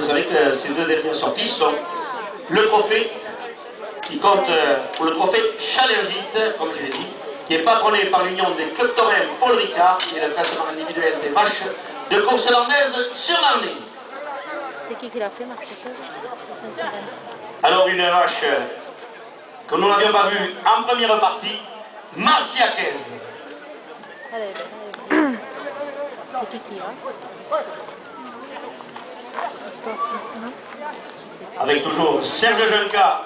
vous savez que ces deux dernières sorties sont le trophée qui compte pour le trophée Challergite, comme je l'ai dit, qui est patronné par l'union des clubs taurins Paul Ricard et le classement individuel des vaches de course landaise sur l'année. C'est qui l'a fait, Marc? Alors une vache que nous n'avions pas vue en première partie, Marciaquez. C'est qui Avec toujours Serge Junca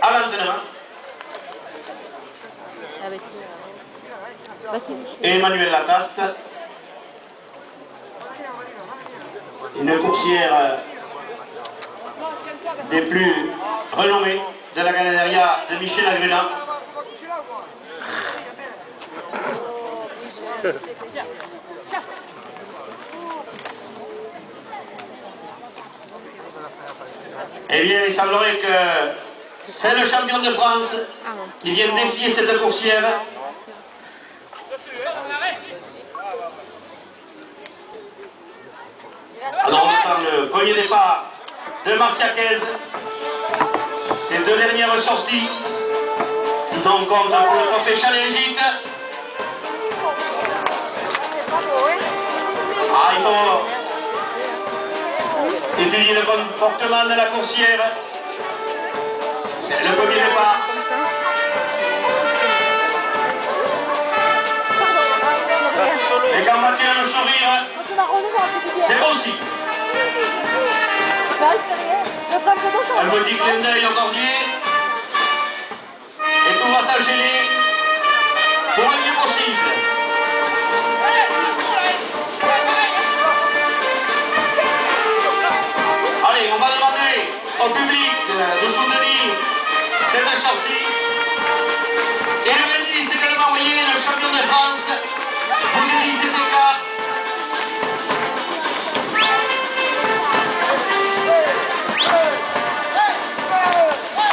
à l'entraînement. Et Emmanuel Lataste. Une coursière des plus renommées de la ganaderia de Michel Agruna. Eh bien, il semblerait que c'est le champion de France qui vient défier cette coursière. Alors on attend le premier départ de Marciaquez. Ces deux dernières sorties qui donc comptent pour le trophée Challergite. Ah, il faut étudier le comportement de la coursière. C'est le premier départ. Et quand Mathieu a le sourire, c'est beau aussi. Un petit clin d'œil au cordier. Et tout va s'enchaîner pour le mieux possible. Allez, on va demander au public de soutenir cette sortie. Et le Bélis est également envoyé le champion de France, Bélis CTK.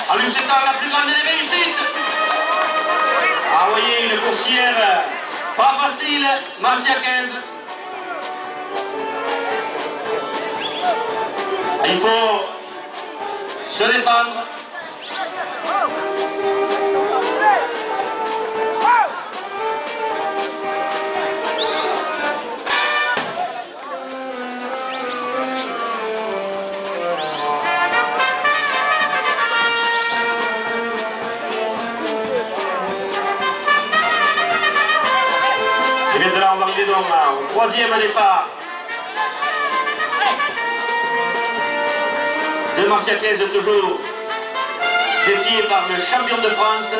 En lui souhaitant la plus grande des réussites. Ah, vous voyez, une coursière pas facile, Marciaquez. Il faut se défendre. Et maintenant, on va arriver donc au troisième départ de Marciaquez, toujours défié par le champion de France.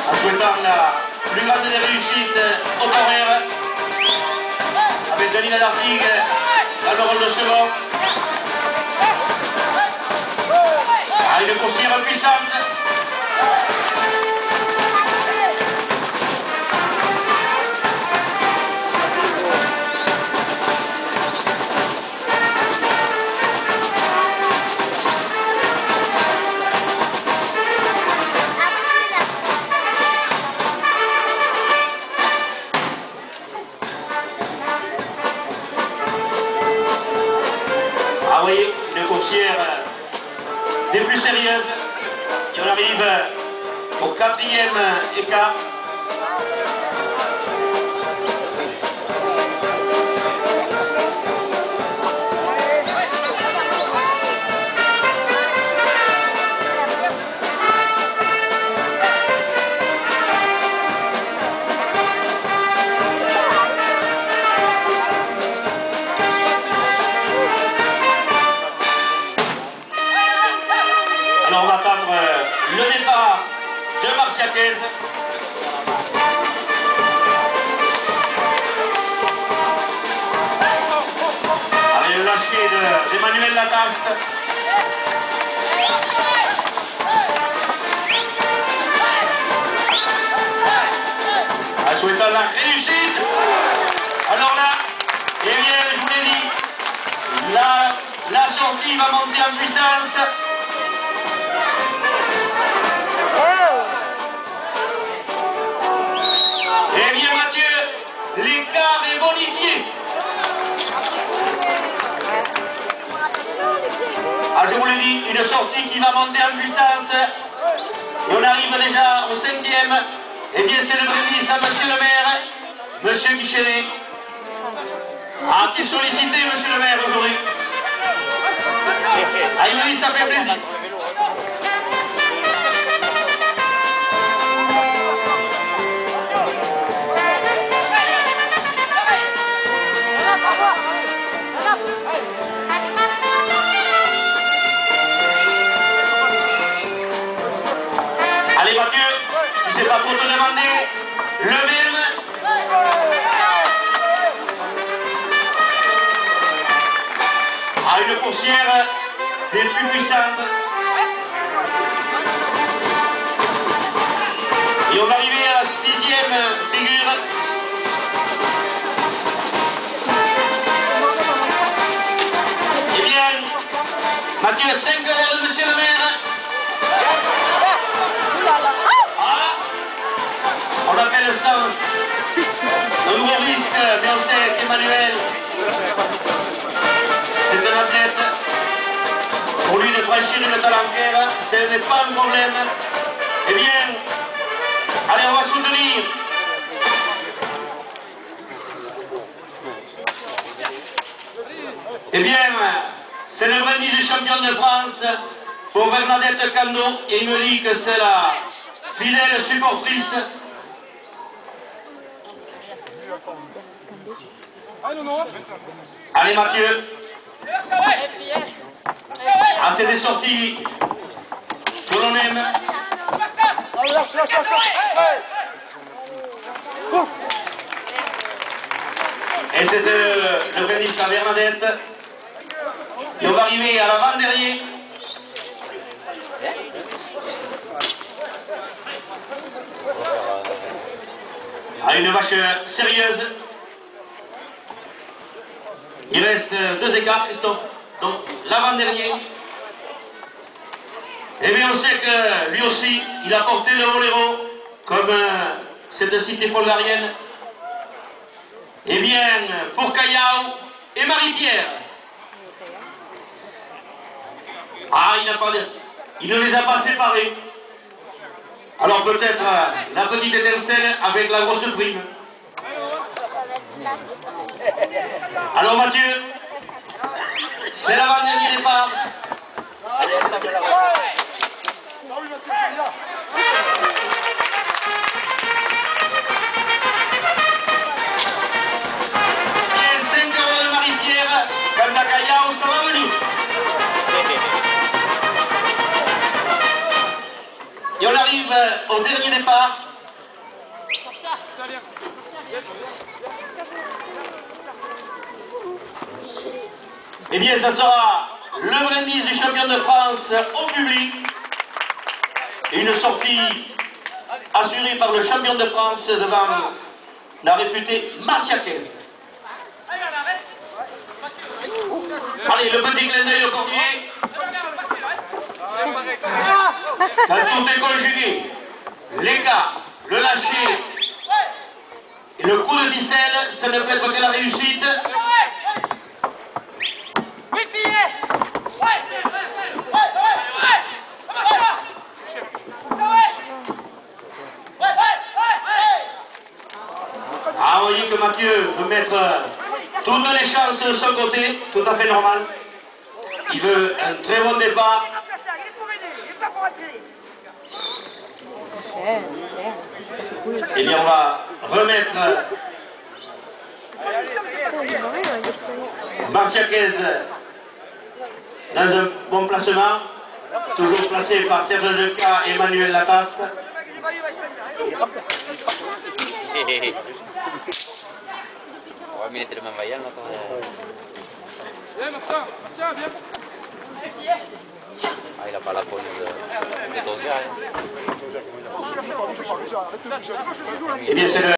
En souhaitant la plus grande des réussites au horaire avec Denis Ladartigue dans le rôle de second. Ah, une coursière puissante. Ah oui, une coursière des plus sérieuses. Et on arrive au quatrième écart. Alors on va attendre le départ de Marciaquez. Allez, le lâcher d'Emmanuel Lataste. En souhaitant la réussite. Alors là, eh bien, je vous l'ai dit, sortie va monter en puissance. Eh bien Mathieu, l'écart est bonifié. Ah, je vous le dis, une sortie qui va monter en puissance. Et on arrive déjà au 5e. Eh bien c'est le brindis à monsieur le maire, monsieur Guichelet. Ah, qui est sollicité monsieur le maire aujourd'hui. Ah, il me dit ça fait plaisir. Allez Mathieu, si c'est pas trop te demander, le même. À une coursière des plus puissantes. Et on va arriver à la 6e figure. Eh bien, Mathieu, 5 € de monsieur le maire. Ah, on appelle ça un gros risque, mais on sait qu'Emmanuel, c'est un athlète. Pour lui de franchir une talanquère, ce n'est pas un problème. Eh bien, allez, on va soutenir. Eh bien, c'est le brindis du champion de France pour Bernadette Cando. Et il me dit que c'est la fidèle supportrice. Allez Mathieu. Ah, c'est des sorties que l'on aime. Et c'était le brindis à Bernadette. Et on va arriver à l'avant-dernier. À une vache sérieuse. Il reste 2 écarts, Christophe. Donc l'avant-dernier. Eh bien on sait que lui aussi, il a porté le Voléro comme cette cité folgarienne. Eh bien, pour Callao et Marie-Pierre. Ah, il ne les a pas séparés. Alors peut-être la petite étincelle avec la grosse prime. Alors Mathieu, c'est l'avant-dernier départ. Et 5 € de Marie-Pierre, quand la Callao sera venue. Et on arrive au dernier départ. Eh bien, ça sera le brindis du champion de France au public. Et une sortie assurée par le champion de France devant la réputée Marcia Quez. Allez, le petit clin d'œil au cordier. Quand tout est conjugué, l'écart, le lâcher et le coup de ficelle, ça ne peut être que la réussite. Ah, vous voyez que Mathieu veut mettre toutes les chances de son côté, tout à fait normal. Il veut un très bon départ. Et bien on va remettre Marcia Quez dans un bon placement, toujours placé par Serge Jeca et Emmanuel Lataste. Ouais, mais il était le même vaillant là. Martin, viens. Ah, il a pas la pogne de Dosia. Eh bien, c'est le